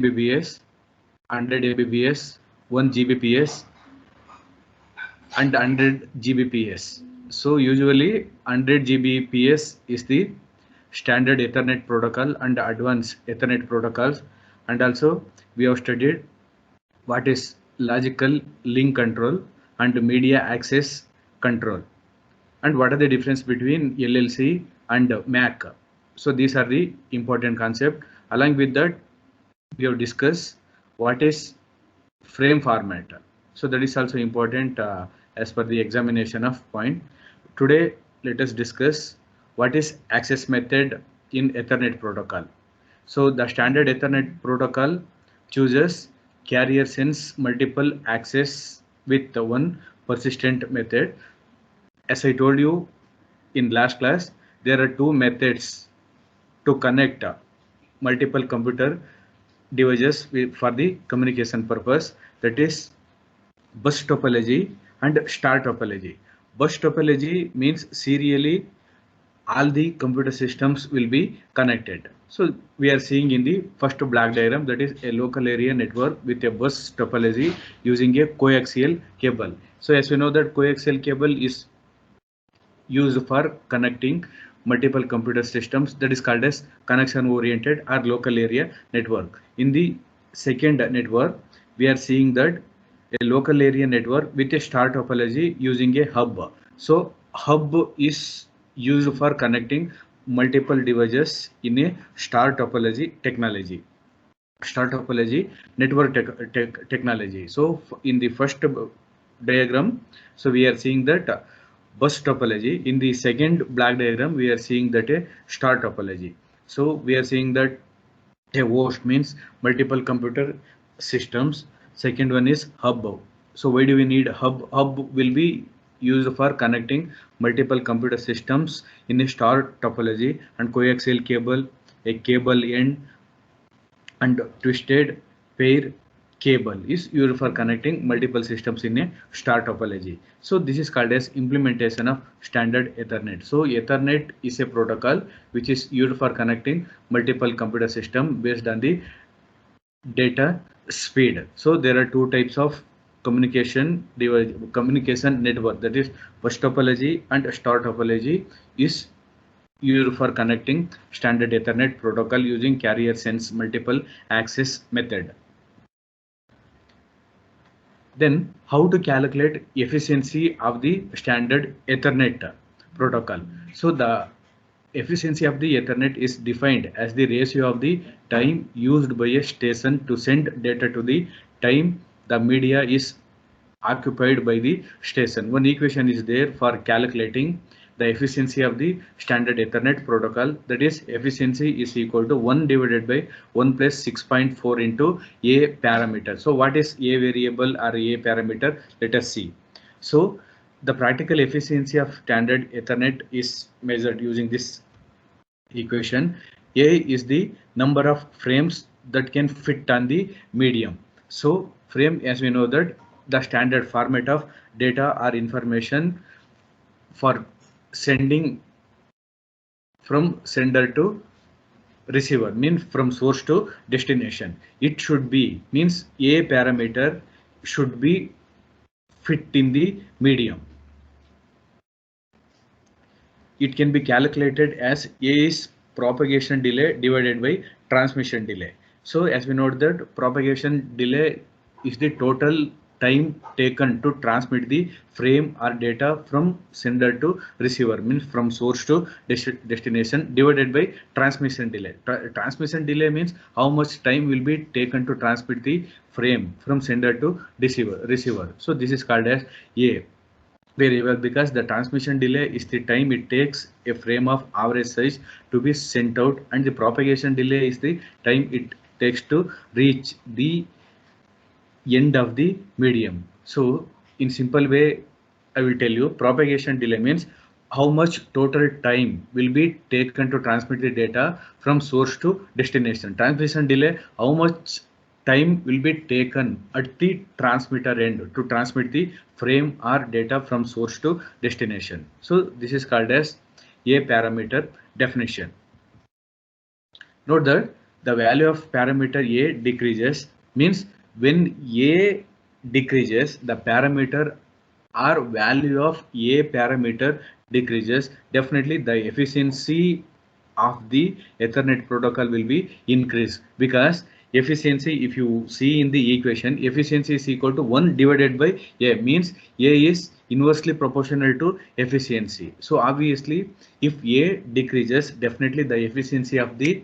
Mbps, 100 Mbps, 1 Gbps, and 100 Gbps. So usually 100 Gbps is the standard Ethernet protocol and advanced Ethernet protocols. And also we have studied what is logical link control and media access control, and what are the difference between LLC and MAC. So these are the important concept. Along with that, we have discussed what is frame format. So that is also important as per the examination of point. Today, let us discuss what is access method in Ethernet protocol. So the standard Ethernet protocol chooses carrier sends multiple access with the one persistent method. As I told you in last class, there are two methods to connect multiple computer devices for the communication purpose, that is bus topology and star topology. Bus topology means serially all the computer systems will be connected. So we are seeing in the first block diagram, that is a local area network with a bus topology using a coaxial cable. So as we know that coaxial cable is used for connecting multiple computer systems, that is called as connection oriented or local area network. In the second network, we are seeing that a local area network with a star topology using a hub. So hub is used for connecting multiple devices in a star topology technology. Star topology network technology. So in the first diagram, so we are seeing that bus topology. In the second black diagram, we are seeing that a star topology. So we are seeing that a host means multiple computer systems. Second one is hub. So why do we need hub? Hub will be used for connecting multiple computer systems in a star topology, and coaxial cable, a cable end and twisted pair cable is used for connecting multiple systems in a star topology. So this is called as implementation of standard Ethernet. So Ethernet is a protocol which is used for connecting multiple computer system based on the data speed. So there are two types of communication network, that is bus topology and star topology is used for connecting standard Ethernet protocol using carrier sense multiple access method. Then how to calculate efficiency of the standard Ethernet protocol? So the efficiency of the Ethernet is defined as the ratio of the time used by a station to send data to the time the media is occupied by the station. One equation is there for calculating the efficiency of the standard Ethernet protocol, that is efficiency is equal to 1 divided by 1 plus 6.4 into a parameter. So what is a variable or a parameter? Let us see. So the practical efficiency of standard Ethernet is measured using this equation. A is the number of frames that can fit on the medium. So frame, as we know that the standard format of data or information for sending from sender to receiver, means from source to destination. It should be, means a parameter should be fit in the medium. It can be calculated as A is propagation delay divided by transmission delay. So as we know that propagation delay is the total time taken to transmit the frame or data from sender to receiver, means from source to destination, divided by transmission delay. Transmission delay means how much time will be taken to transmit the frame from sender to receiver. So this is called as A variable, because the transmission delay is the time it takes a frame of average size to be sent out, and the propagation delay is the time it takes to reach the end of the medium. So in simple way, I will tell you propagation delay means how much total time will be taken to transmit the data from source to destination. Transmission delay, how much time will be taken at the transmitter end to transmit the frame or data from source to destination. So this is called as a parameter definition. Note that the value of parameter A decreases, means when A decreases, the parameter or value of A parameter decreases, definitely the efficiency of the Ethernet protocol will be increased, because efficiency, if you see in the equation, efficiency is equal to 1 divided by A, means A is inversely proportional to efficiency. So obviously if A decreases, definitely the efficiency of the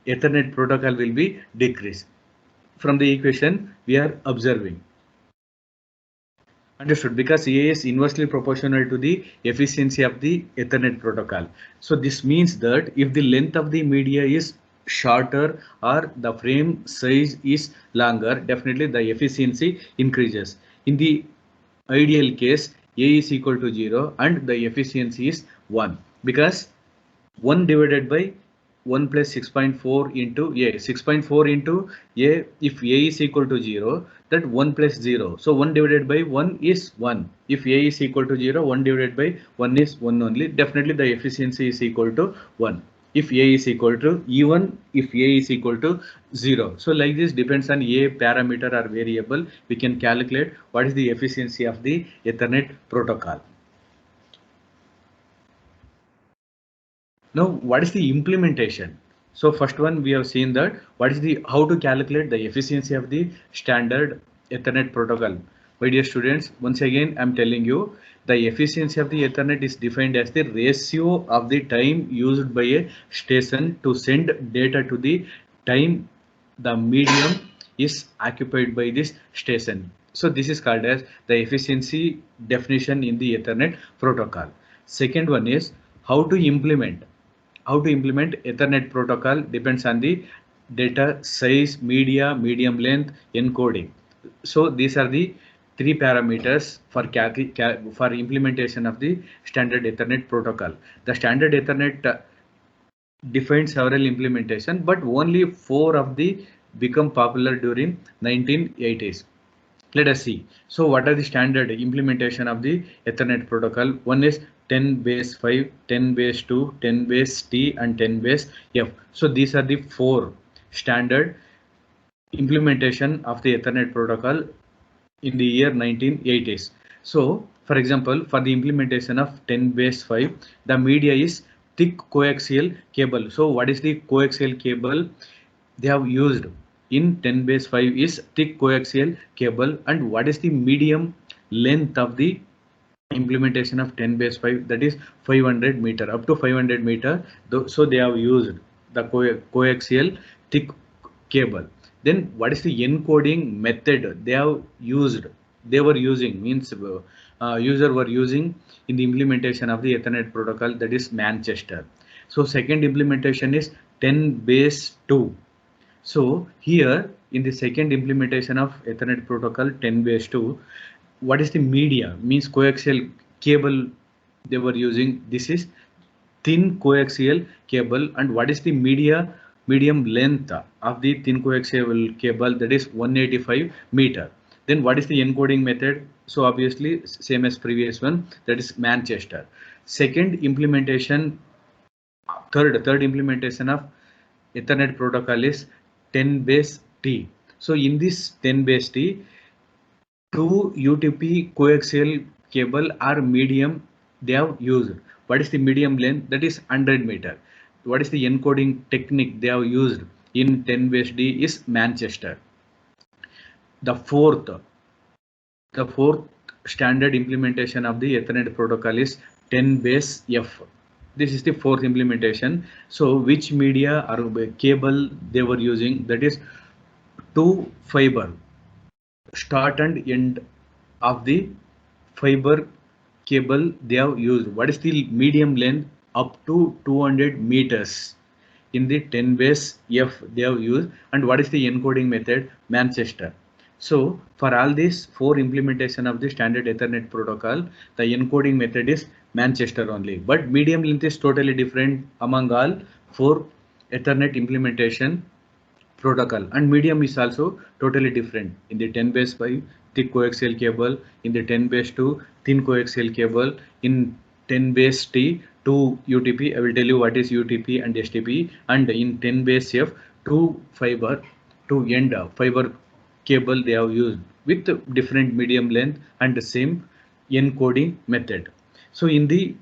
Ethernet protocol will be decreased. From the equation we are observing. Understood, because A is inversely proportional to the efficiency of the Ethernet protocol. So this means that if the length of the media is shorter or the frame size is longer, definitely the efficiency increases. In the ideal case, A is equal to 0 and the efficiency is 1, because 1 divided by 1 plus 6.4 into A. 6.4 into A, if A is equal to 0, that 1 plus 0. So 1 divided by 1 is 1. If A is equal to 0, 1 divided by 1 is 1 only. Definitely the efficiency is equal to 1. If A is equal to, even if A is equal to 0. So like this, depends on A parameter or variable, we can calculate what is the efficiency of the Ethernet protocol. Now, what is the implementation? So first one, we have seen that what is the, how to calculate the efficiency of the standard Ethernet protocol. My dear students, once again I'm telling you, the efficiency of the Ethernet is defined as the ratio of the time used by a station to send data to the time the medium is occupied by this station. So this is called as the efficiency definition in the Ethernet protocol. Second one is how to implement. How to implement Ethernet protocol depends on the data size, media, medium length, encoding. So these are the three parameters for for implementation of the standard Ethernet protocol. The standard Ethernet defines several implementation, but only 4 of the become popular during 1980s. Let us see. So what are the standard implementation of the Ethernet protocol? One is 10 base 5, 10 base 2, 10 base T and 10 base F. So these are the 4 standard implementation of the Ethernet protocol in the year 1980s. So for example, for the implementation of 10 base 5, the media is thick coaxial cable. So what is the coaxial cable they have used in 10 base 5 is thick coaxial cable, and what is the medium length of the implementation of 10 base 5, that is 500 meter, up to 500 meter. So they have used the coaxial thick cable. Then what is the encoding method they have used, they were using, means user were using in the implementation of the Ethernet protocol, that is Manchester. So second implementation is 10 base 2. So here in the second implementation of Ethernet protocol 10 base 2, what is the media, means coaxial cable they were using, this is thin coaxial cable. And what is the medium length of the thin coaxial cable, that is 185 meter. Then what is the encoding method? So obviously same as previous one, that is Manchester. Second implementation, third implementation of Ethernet protocol is 10 base T. So in this 10 base T, 2 UTP coaxial cable are medium they have used. What is the medium length? That is 100 meter. What is the encoding technique they have used in 10 base D is Manchester. The fourth standard implementation of the Ethernet protocol is 10 base F. This is the fourth implementation. So which media or cable they were using, that is 2 fiber, start and end of the fiber cable they have used. What is the medium length? Up to 200 meters in the 10 base F they have used. And what is the encoding method? Manchester. So for all these 4 implementation of the standard Ethernet protocol, the encoding method is Manchester only, but medium length is totally different among all 4 Ethernet implementation protocol, and medium is also totally different. In the 10 base 5 thick coaxial cable, in the 10 base 2 thin coaxial cable, in 10 base T 2 UTP. I will tell you what is UTP and STP, and in 10 base F two fiber to end fiber cable they have used with different medium length and the same encoding method. So in the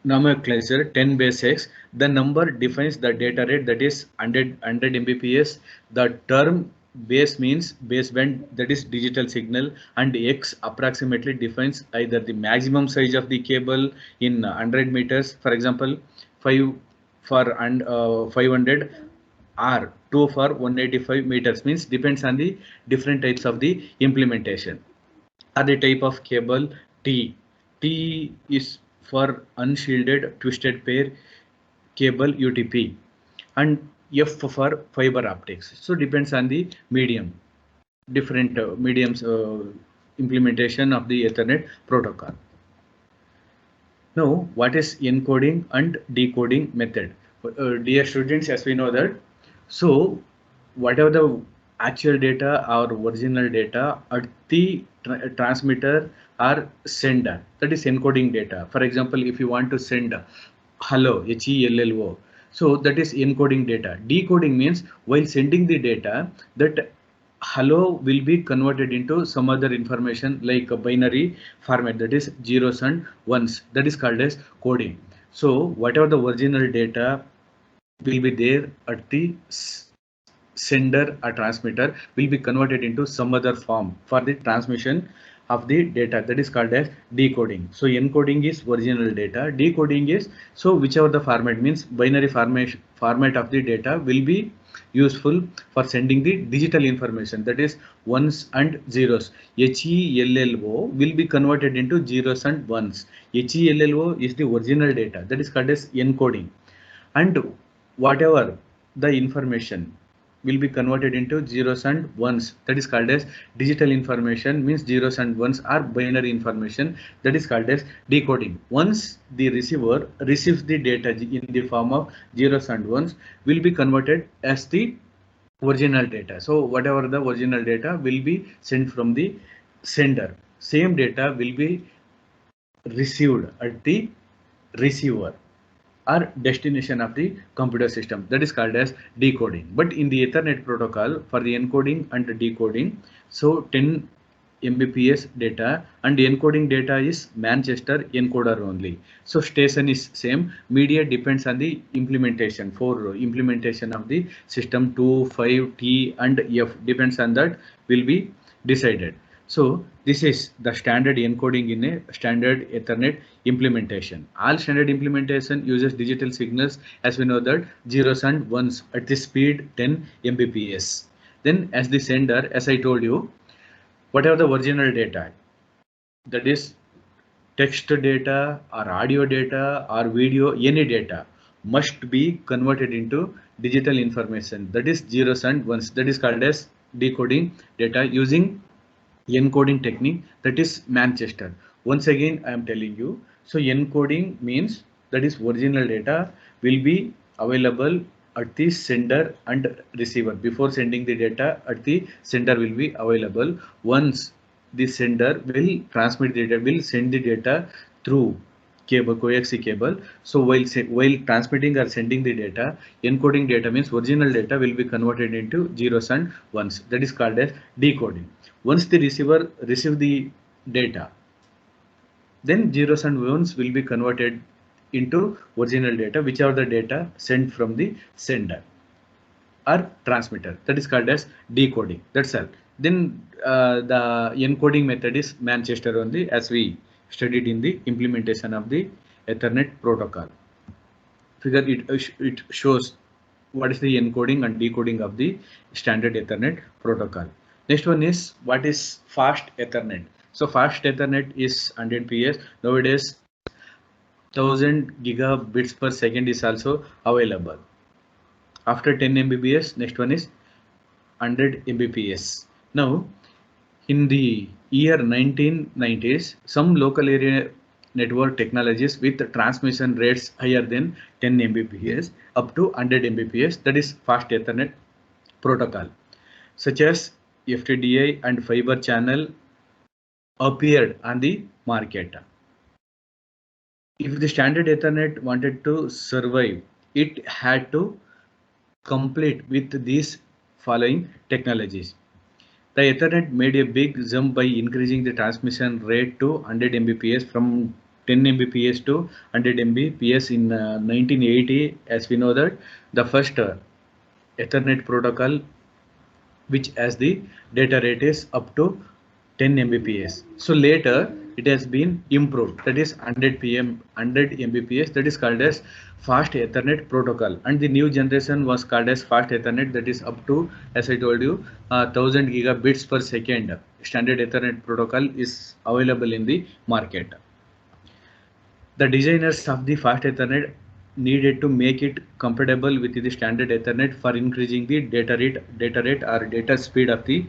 nomenclature 10 base x, the number defines the data rate, that is 100 mbps. The term base means baseband, that is digital signal, and x approximately defines either the maximum size of the cable in 100 meters, for example 5 for and 500, or 2 for 185 meters, means depends on the different types of the implementation. Are the type of cable T. T is for unshielded twisted pair cable UTP, and F for fiber optics. So depends on the medium, different mediums implementation of the Ethernet protocol. Now, what is encoding and decoding method? Dear students, as we know that, so whatever the actual data or original data at the transmitter or sender, that is encoding data. For example, if you want to send hello, HELLO, so that is encoding data. Decoding means while sending the data, that hello will be converted into some other information like a binary format, that is zeros and ones, that is called as coding. So whatever the original data will be there at the sender or transmitter will be converted into some other form for the transmission of the data, that is called as decoding. So encoding is original data, decoding is, so whichever the format means binary format of the data will be useful for sending the digital information, that is ones and zeros. HELLO will be converted into zeros and ones. HELLO is the original data, that is called as encoding, and whatever the information will be converted into zeros and ones, that is called as digital information, means zeros and ones are binary information, that is called as decoding. Once the receiver receives the data in the form of zeros and ones, will be converted as the original data. So whatever the original data will be sent from the sender, same data will be received at the receiver or destination of the computer system, that is called as decoding. But in the Ethernet protocol, for the encoding and decoding, so 10 mbps data, and encoding data is Manchester encoder only. So station is same, media depends on the implementation. For implementation of the system 2, 5, T and F depends on that will be decided. So this is the standard encoding in a standard Ethernet implementation. All standard implementation uses digital signals, as we know that zeros and ones at the speed 10 mbps. Then as the sender, as I told you, whatever the original data, that is text data or audio data or video, any data must be converted into digital information, that is zeros and ones, that is called as decoding data using encoding technique, that is Manchester. Once again I am telling you, so encoding means that is original data will be available at the sender and receiver. Before sending the data at the sender will be available. Once the sender will transmit the data, will send the data through cable, coaxial cable. So while transmitting or sending the data, encoding data means original data will be converted into zeros and ones, that is called as decoding. Once the receiver receive the data, then zeros and ones will be converted into original data, whichever the data sent from the sender or transmitter, that is called as decoding. That's all. Then the encoding method is Manchester only, as we studied in the implementation of the Ethernet protocol. Figure it shows what is the encoding and decoding of the standard Ethernet protocol. Next one is what is fast Ethernet. So fast Ethernet is 100 PS. Nowadays 1000 gigabits per second is also available. After 10 Mbps, next one is 100 Mbps. Now in the year 1990s, some local area network technologies with transmission rates higher than 10 Mbps up to 100 Mbps, that is fast Ethernet protocol, such as FTDI and fiber channel appeared on the market. If the standard Ethernet wanted to survive it had to complete with these following technologies. The Ethernet made a big jump by increasing the transmission rate to 100 Mbps from 10 Mbps to 100 Mbps in 1980. As we know that the first Ethernet protocol which has the data rate is up to 10 Mbps. So later it has been improved, that is 100 Mbps, that is called as fast Ethernet protocol, and the new generation was called as fast Ethernet, that is up to, as I told you, 1000 gigabits per second. Standard Ethernet protocol is available in the market. The designers of the fast Ethernet needed to make it compatible with the standard Ethernet for increasing the data rate or data speed of the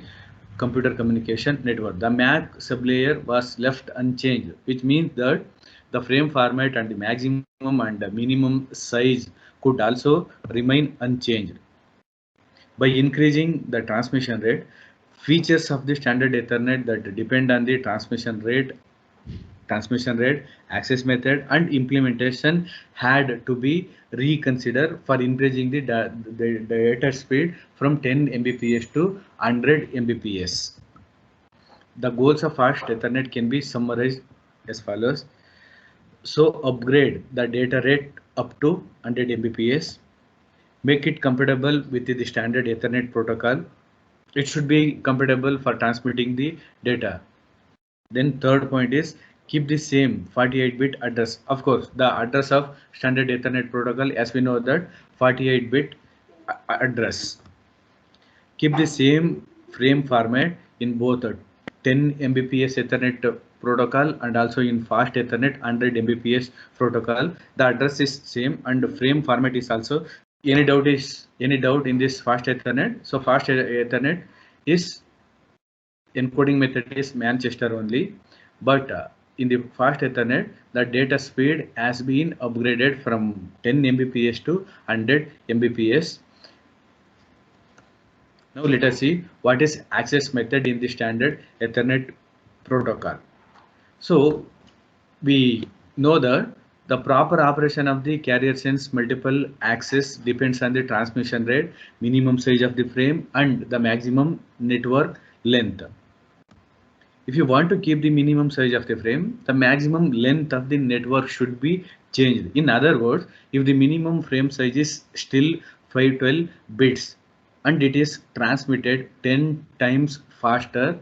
computer communication network. The MAC sublayer was left unchanged, which means that the frame format and the maximum and the minimum size could also remain unchanged. By increasing the transmission rate, features of the standard Ethernet that depend on the transmission rate, access method, and implementation had to be reconsidered for increasing the data speed from 10 Mbps to 100 Mbps. The goals of fast Ethernet can be summarized as follows. So upgrade the data rate up to 100 Mbps, make it compatible with the standard Ethernet protocol. It should be compatible for transmitting the data. Then third point is keep the same 48-bit address. Of course, the address of standard Ethernet protocol, as we know that 48-bit address. Keep the same frame format in both 10 Mbps Ethernet protocol and also in fast Ethernet 100 Mbps protocol. The address is same and frame format is also. Any doubt in this fast Ethernet? So fast Ethernet is encoding method is Manchester only, but in the fast Ethernet, the data speed has been upgraded from 10 Mbps to 100 Mbps. Now let us see what is access method in the standard Ethernet protocol. So we know that the proper operation of the carrier sense multiple access depends on the transmission rate, minimum size of the frame, and the maximum network length. If you want to keep the minimum size of the frame, the maximum length of the network should be changed. In other words, if the minimum frame size is still 512 bits and it is transmitted 10 times faster,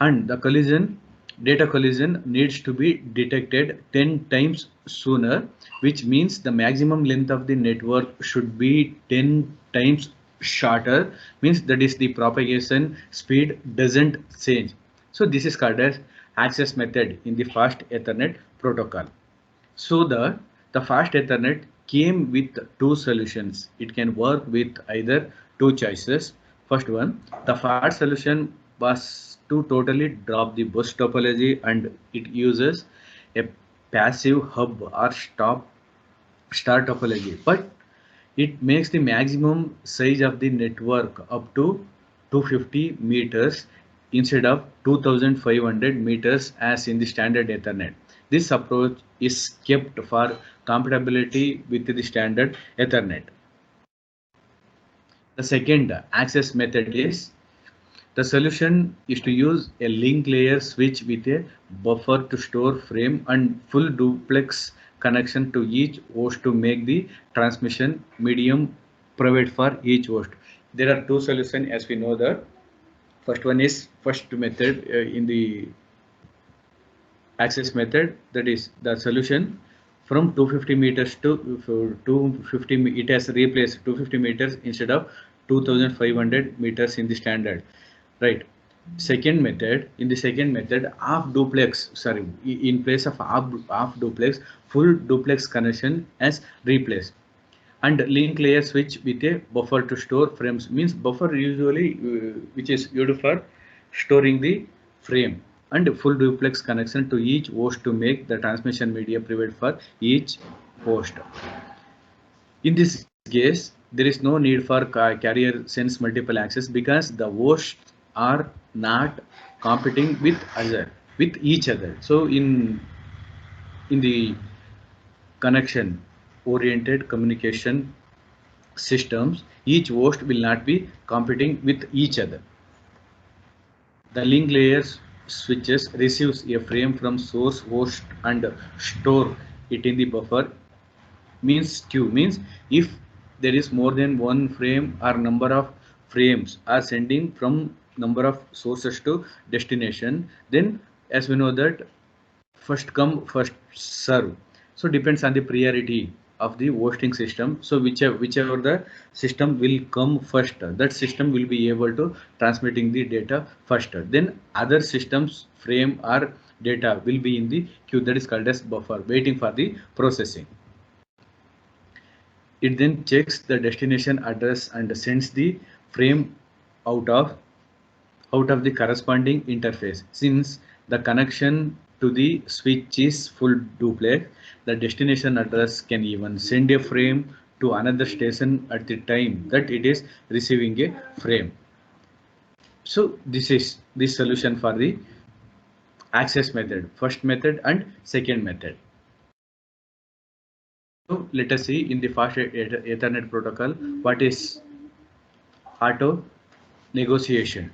and the data collision needs to be detected 10 times sooner, which means the maximum length of the network should be 10 times shorter, means that is the propagation speed doesn't change. So this is called as access method in the fast Ethernet protocol. So the fast Ethernet came with two solutions. It can work with either two choices. First one, the fast solution was to totally drop the bus topology and it uses a passive hub or star topology, but it makes the maximum size of the network up to 250 meters instead of 2500 meters as in the standard Ethernet. This approach is kept for compatibility with the standard Ethernet. The second access method is the solution is to use a link layer switch with a buffer to store frame and full duplex connection to each host to make the transmission medium private for each host. There are two solutions, as we know that. First one is first method in the access method, that is the solution from 250 meters to 250, it has replaced 250 meters instead of 2500 meters in the standard, right? In the second method, half duplex, sorry, in place of half duplex, full duplex connection as replaced, and link layer switch with a buffer to store frames, means buffer usually which is used for storing the frame, and full duplex connection to each host to make the transmission media private for each host. In this case, there is no need for carrier sense multiple access because the hosts are not competing with each other. So in the connection, oriented communication systems, each host will not be competing with each other. The link layers switches receives a frame from source host and store it in the buffer. Means queue means if there is more than one frame or number of frames are sending from number of sources to destination, then as we know that first come first serve, so depends on the priority of the hosting system. So whichever the system will come first, that system will be able to transmitting the data first, then other systems frame or data will be in the queue, that is called as buffer, waiting for the processing. It then checks the destination address and sends the frame out of the corresponding interface. Since the connection to the switch is full duplex, the destination address can even send a frame to another station at the time that it is receiving a frame. So this is the solution for the access method, first method and second method. So let us see in the fast Ethernet protocol what is auto negotiation.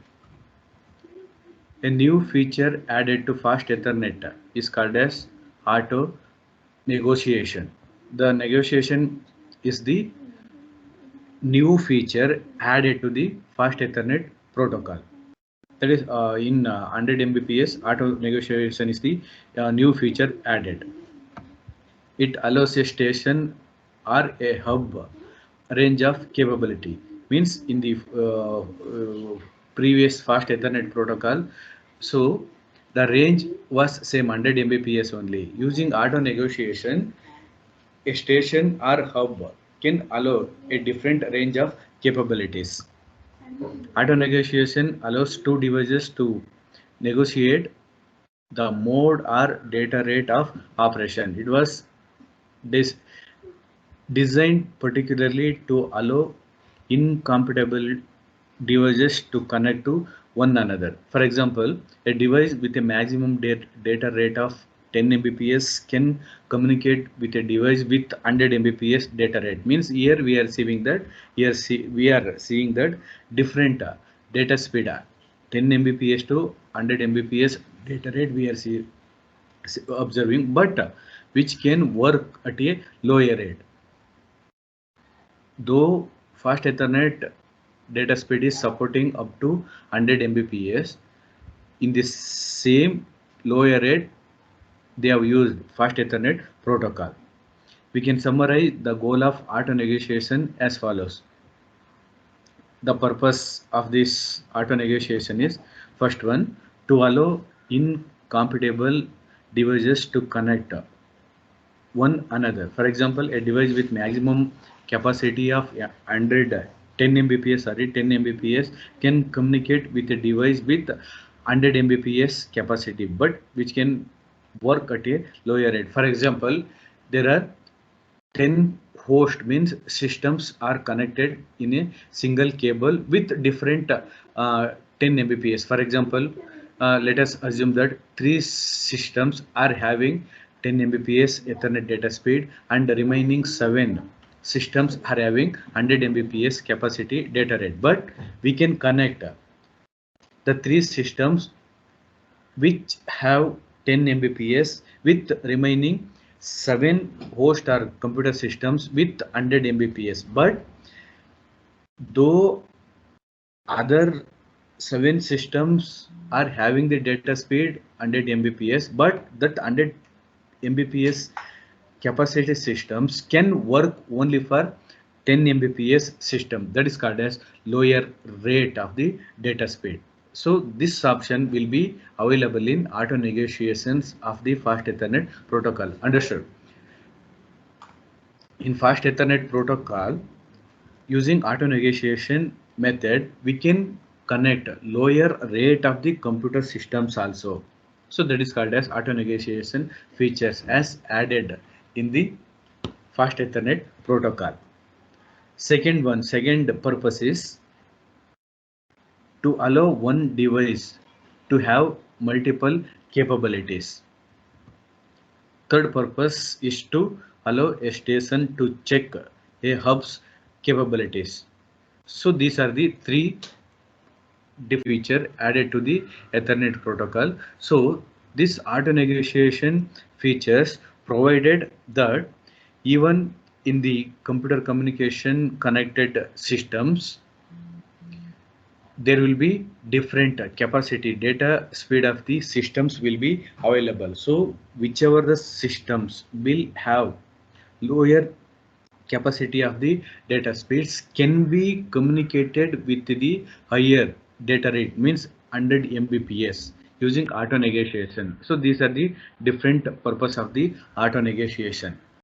A new feature added to fast Ethernet is called as auto negotiation. The negotiation is the new feature added to the fast Ethernet protocol. That is in 100 Mbps, auto negotiation is the new feature added. It allows a station or a hub range of capability. Means in the previous fast Ethernet protocol, so the range was same 100 Mbps only. Using auto negotiation, a station or hub can allow a different range of capabilities. Auto negotiation allows two devices to negotiate the mode or data rate of operation. It was this designed particularly to allow incompatible devices to connect to one another. For example, a device with a maximum data rate of 10 Mbps can communicate with a device with 100 Mbps data rate. Means here we are seeing that we are seeing that different data speed 10 Mbps to 100 Mbps data rate we are observing, but which can work at a lower rate. Though fast Ethernet data speed is supporting up to 100 Mbps, in the same lower rate they have used fast Ethernet protocol. We can summarize the goal of auto negotiation as follows. The purpose of this auto negotiation is, first one, to allow incompatible devices to connect one another. For example, a device with maximum capacity of 10 Mbps, 10 Mbps can communicate with a device with 100 Mbps capacity, but which can work at a lower rate. For example, there are 10 host means systems are connected in a single cable with different 10 Mbps. For example, let us assume that three systems are having 10 Mbps Ethernet data speed and the remaining 7 systems are having 100 Mbps capacity data rate. But we can connect the three systems which have 10 Mbps with remaining 7 host or computer systems with 100 Mbps. But though other 7 systems are having the data speed 100 Mbps, but that 100 Mbps capacity systems can work only for 10 Mbps system, that is called as lower rate of the data speed. So this option will be available in auto negotiations of the fast Ethernet protocol. Understood? In fast Ethernet protocol, using auto negotiation method, we can connect lower rate of the computer systems also. So that is called as auto negotiation features as added in the fast Ethernet protocol. Second purpose is to allow one device to have multiple capabilities. Third purpose is to allow a station to check a hub's capabilities. So these are the three different feature added to the Ethernet protocol. So this auto negotiation features provided that even in the computer communication connected systems, there will be different capacity data speed of the systems will be available. So whichever the systems will have lower capacity of the data speeds can be communicated with the higher data rate, means 100 mbps using auto negotiation. So these are the different purpose of the auto negotiation.